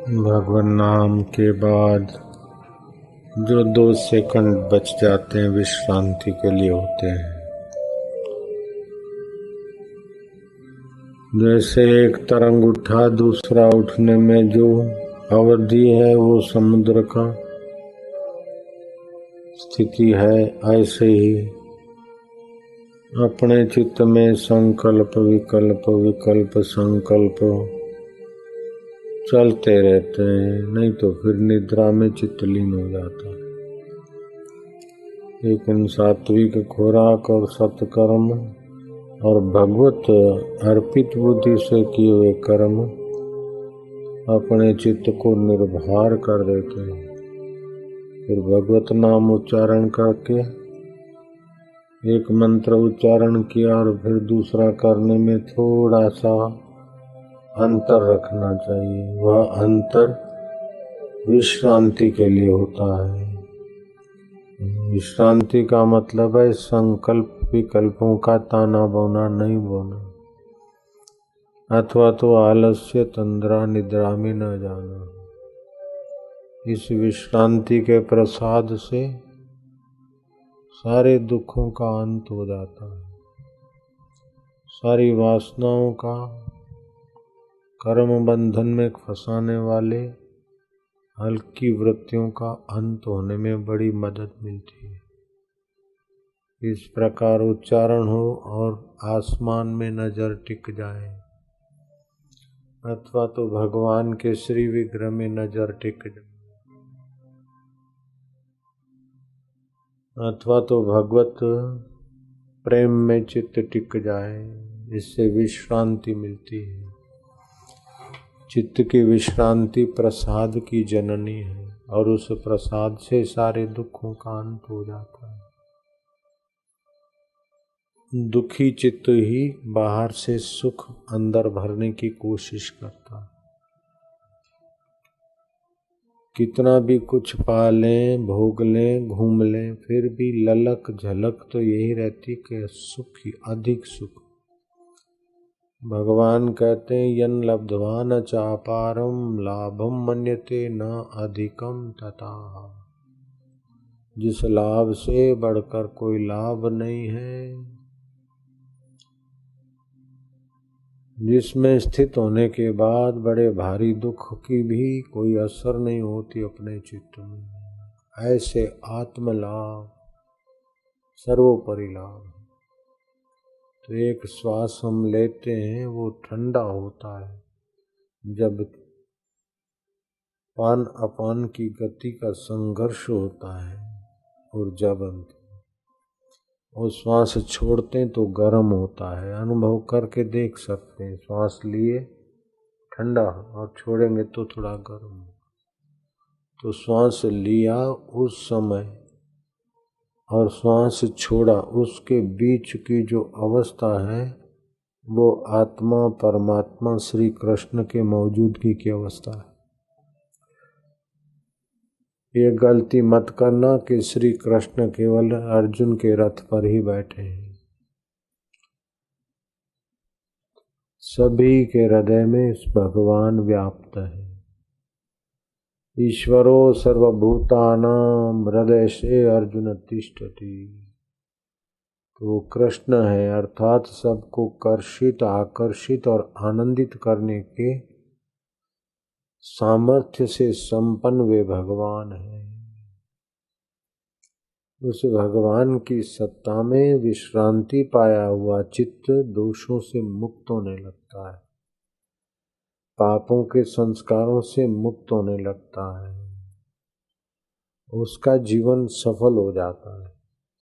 भगवान नाम के बाद जो 2 सेकंड बच जाते हैं विश्रांति के लिए होते हैं। जैसे एक तरंग उठा, दूसरा उठने में जो अवधि है वो समुद्र का स्थिति है, ऐसे ही अपने चित्त में संकल्प विकल्प विकल्प संकल्प चलते रहते हैं, नहीं तो फिर निद्रा में चित्त लीन हो जाता है। लेकिन सात्विक खुराक और सत्कर्म और भगवत अर्पित बुद्धि से किए हुए कर्म अपने चित्त को निर्भर कर देते हैं। फिर भगवत नाम उच्चारण करके एक मंत्र उच्चारण किया और फिर दूसरा करने में थोड़ा सा अंतर रखना चाहिए। वह अंतर विश्रांति के लिए होता है। विश्रांति का मतलब है संकल्प विकल्पों का ताना बाना नहीं बोना, अथवा तो आलस्य तंद्रा निद्रा में न जाना। इस विश्रांति के प्रसाद से सारे दुखों का अंत हो जाता है, सारी वासनाओं का, कर्म बंधन में फंसाने वाले हल्की वृत्तियों का अंत होने में बड़ी मदद मिलती है। इस प्रकार उच्चारण हो और आसमान में नजर टिक जाए, अथवा तो भगवान के श्री विग्रह में नजर टिक जाए, अथवा तो भगवत प्रेम में चित्त टिक जाए, इससे विश्रांति मिलती है। चित्त की विश्रांति प्रसाद की जननी है और उस प्रसाद से सारे दुखों का अंत हो जाता है। दुखी चित्त ही बाहर से सुख अंदर भरने की कोशिश करता है। कितना भी कुछ पा लें, भोग लें, घूम लें, फिर भी ललक झलक तो यही रहती कि सुख ही अधिक सुख। भगवान कहते हैं यन लब्ध्वा न चापारम लाभम मन्यते न अधिकम तथा। जिस लाभ से बढ़कर कोई लाभ नहीं है, जिसमें स्थित होने के बाद बड़े भारी दुख की भी कोई असर नहीं होती अपने चित्त में, ऐसे आत्मलाभ सर्वोपरि लाभ। तो एक श्वास हम लेते हैं वो ठंडा होता है जब पान अपान की गति का संघर्ष होता है, और जब वो श्वास छोड़ते हैं तो गर्म होता है। अनुभव करके देख सकते हैं, श्वास लिए ठंडा और छोड़ेंगे तो थोड़ा गर्म। तो श्वास लिया उस समय और श्वास छोड़ा उसके बीच की जो अवस्था है वो आत्मा परमात्मा श्री कृष्ण के मौजूदगी की अवस्था है। ये गलती मत करना कि श्री कृष्ण केवल अर्जुन के रथ पर ही बैठे हैं। सभी के हृदय में इस भगवान व्याप्त है। ईश्वरो सर्वभूतानां हृदय से अर्जुन तिष्ठति। तो कृष्ण है, अर्थात सबको कर्षित आकर्षित और आनंदित करने के सामर्थ्य से संपन्न वे भगवान है। उस भगवान की सत्ता में विश्रांति पाया हुआ चित्त दोषों से मुक्त होने लगता है, पापों के संस्कारों से मुक्त होने लगता है, उसका जीवन सफल हो जाता है।